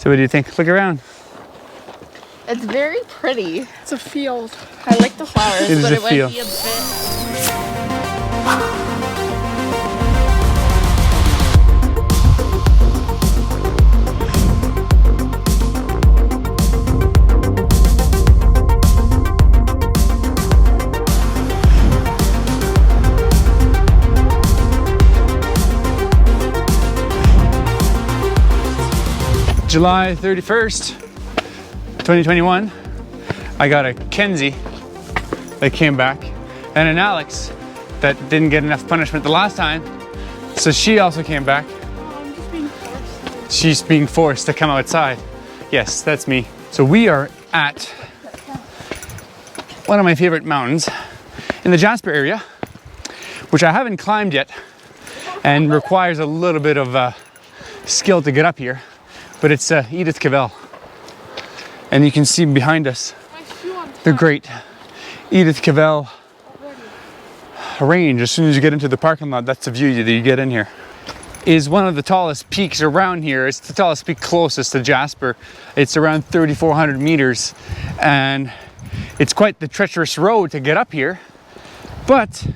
So what do you think? Look around. It's very pretty. It's a field. I like the flowers, It is but a it field. might be a bit... July 31st, 2021, I got a Mackenzie that came back and an Alex that didn't get enough punishment the last time, so she also came back. Oh, I'm just being forced. She's being forced to come outside. Yes, that's me. So we are at one of my favorite mountains in the Jasper area, which I haven't climbed yet and requires a little bit of skill to get up here. But it's Edith Cavell, and you can see behind us the great Edith Cavell range. As soon as you get into the parking lot, that's the view that you get in here. Is one of the tallest peaks around here. It's the tallest peak closest to Jasper. It's around 3,400 meters, and it's quite the treacherous road to get up here, but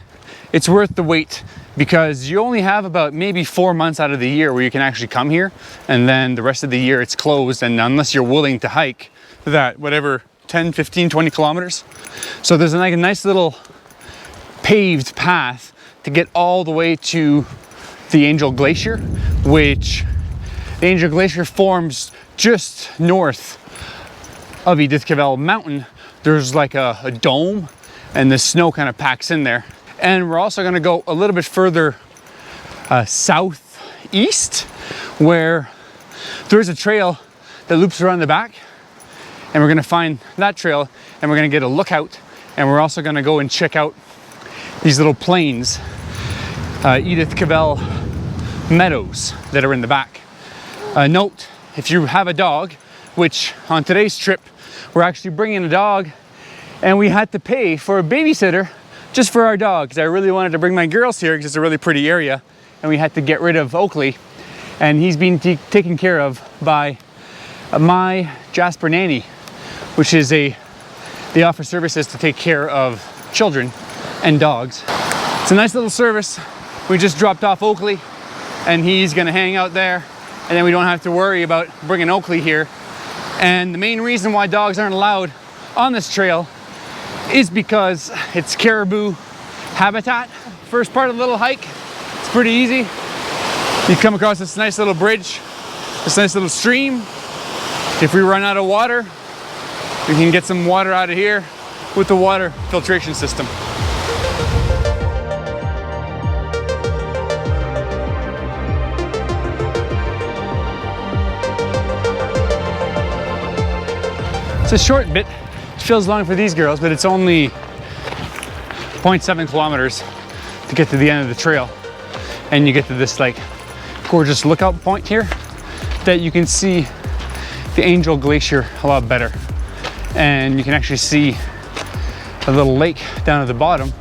it's worth the wait, because you only have about maybe 4 months out of the year where you can actually come here, and then the rest of the year it's closed, and unless you're willing to hike that whatever 10, 15, 20 kilometers. So there's like a nice little paved path to get all the way to the Angel Glacier, which the Angel Glacier forms just north of Edith Cavell Mountain. There's like a dome, and the snow kind of packs in there. And we're also going to go a little bit further southeast, where there's a trail that loops around the back, and we're going to find that trail, and we're going to get a lookout, and we're also going to go and check out these little plains, Edith Cavell meadows that are in the back. Note, if you have a dog, which on today's trip we're actually bringing a dog, and we had to pay for a babysitter just for our dog, because I really wanted to bring my girls here because it's a really pretty area, and we had to get rid of Oakley, and he's being taken care of by my Jasper nanny, which is they offer services to take care of children and dogs. It's a nice little service. We just dropped off Oakley, and he's gonna hang out there, and then we don't have to worry about bringing Oakley here. And the main reason why dogs aren't allowed on this trail is because it's caribou habitat. First part of the little hike, it's pretty easy. You come across this nice little bridge, this nice little stream. If we run out of water, we can get some water out of here with the water filtration system. It's a short bit. It feels long for these girls, but it's only 0.7 kilometers to get to the end of the trail. And you get to this like gorgeous lookout point here that you can see the Angel Glacier a lot better. And you can actually see a little lake down at the bottom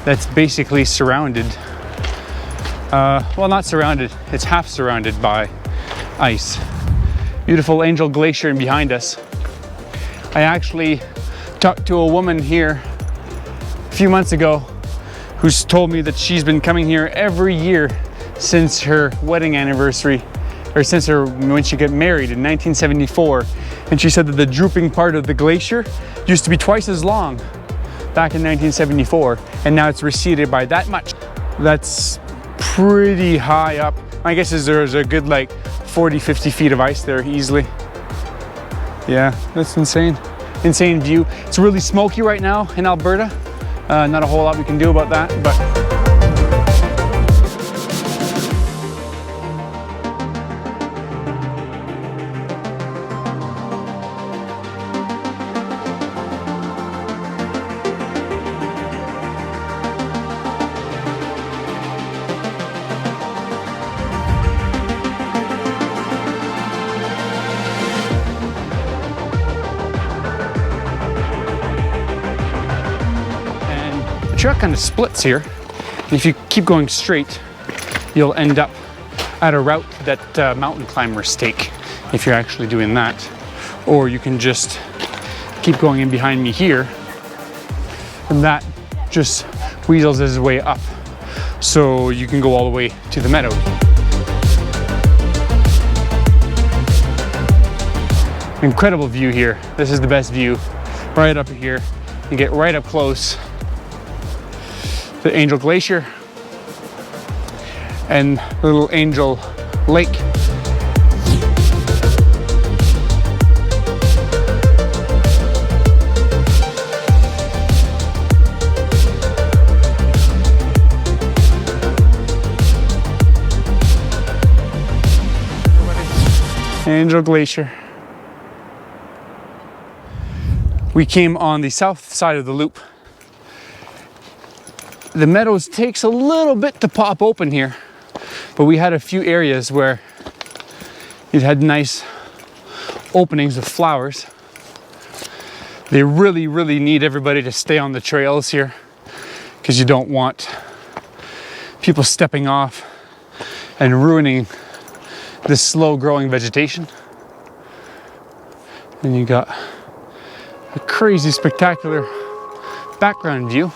that's basically surrounded, well, not surrounded, it's half surrounded by ice. Beautiful Angel Glacier behind us. I actually talked to a woman here a few months ago who's told me that she's been coming here every year since her wedding anniversary, or since when she got married in 1974. And she said that the drooping part of the glacier used to be twice as long back in 1974, and now it's receded by that much. That's pretty high up. My guess is there's a good like 40, 50 feet of ice there easily. Yeah, that's insane. Insane view. It's really smoky right now in Alberta. Not a whole lot we can do about that, but the trail kind of splits here, and if you keep going straight, you'll end up at a route that mountain climbers take if you're actually doing that. Or you can just keep going in behind me here, and that just weasels his way up. So you can go all the way to the meadow. Incredible view here. This is the best view. Right up here. You get right up close to Angel Glacier and the little Angel Lake. Angel Glacier. We came on the south side of the loop. The meadows takes a little bit to pop open here, but we had a few areas where it had nice openings of flowers. They really, really need everybody to stay on the trails here because you don't want people stepping off and ruining this slow growing vegetation. And you got a crazy spectacular background view.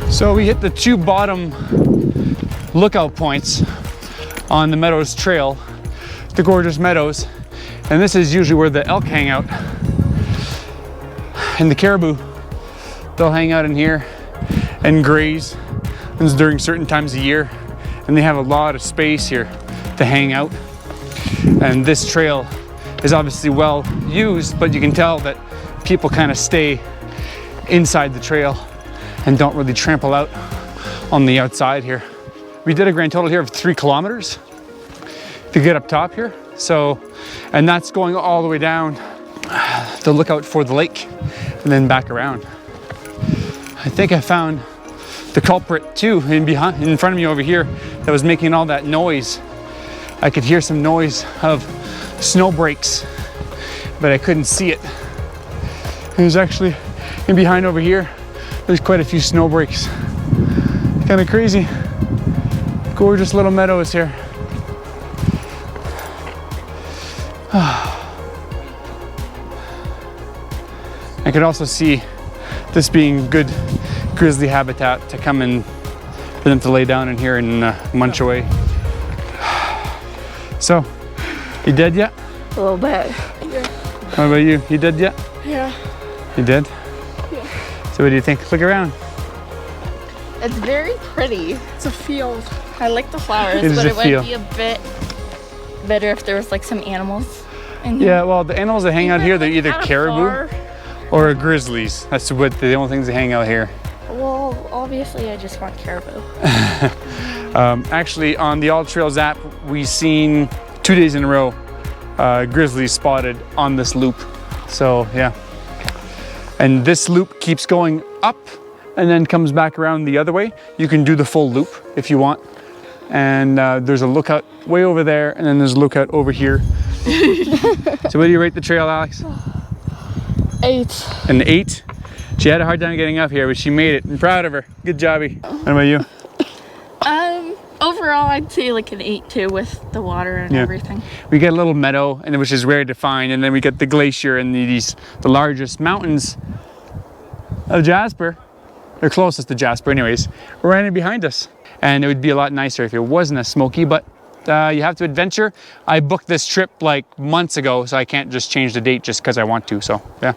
So we hit the two bottom lookout points on the Meadows Trail, the gorgeous meadows, and this is usually where the elk hang out. And the caribou, they'll hang out in here and graze. It's during certain times of year, and they have a lot of space here to hang out. And this trail is obviously well used, but you can tell that people kind of stay inside the trail and don't really trample out on the outside here. We did a grand total here of 3 kilometers to get up top here. So, and that's going all the way down the lookout for the lake and then back around. I think I found the culprit too in front of me over here that was making all that noise. I could hear some noise of snow breaks, but I couldn't see it. It was actually in behind over here. There's quite a few snow breaks. Kind of crazy. Gorgeous little meadows here. I could also see this being good grizzly habitat to come in for them to lay down in here and munch away. So, you dead yet? A little bit. Yeah. What about you? You dead yet? Yeah. You did? Yeah. So what do you think? Look around. It's very pretty. It's a field. I like the flowers, It is but a it would field. be a bit better if there was like some animals in here. Yeah, well, the animals that hang out here, they're either Kinda caribou far. or grizzlies. That's what the only things that hang out here. Well, obviously I just want caribou. Actually, on the All Trails app, we've seen 2 days in a row grizzlies spotted on this loop. So yeah, and this loop keeps going up and then comes back around the other way. You can do the full loop if you want. And there's a lookout way over there, and then there's a lookout over here. So what do you rate the trail, Alex? 8. An 8. She had a hard time getting up here, but she made it. I'm proud of her. Good jobby. What about you? Overall I'd say like an 8 too, with the water and everything. We get a little meadow, and which is rare to find, and then we get the glacier and the largest mountains of Jasper. They're closest to Jasper anyways, right in behind us. And it would be a lot nicer if it wasn't as smoky, but you have to adventure. I booked this trip like months ago, so I can't just change the date just because I want to, so yeah.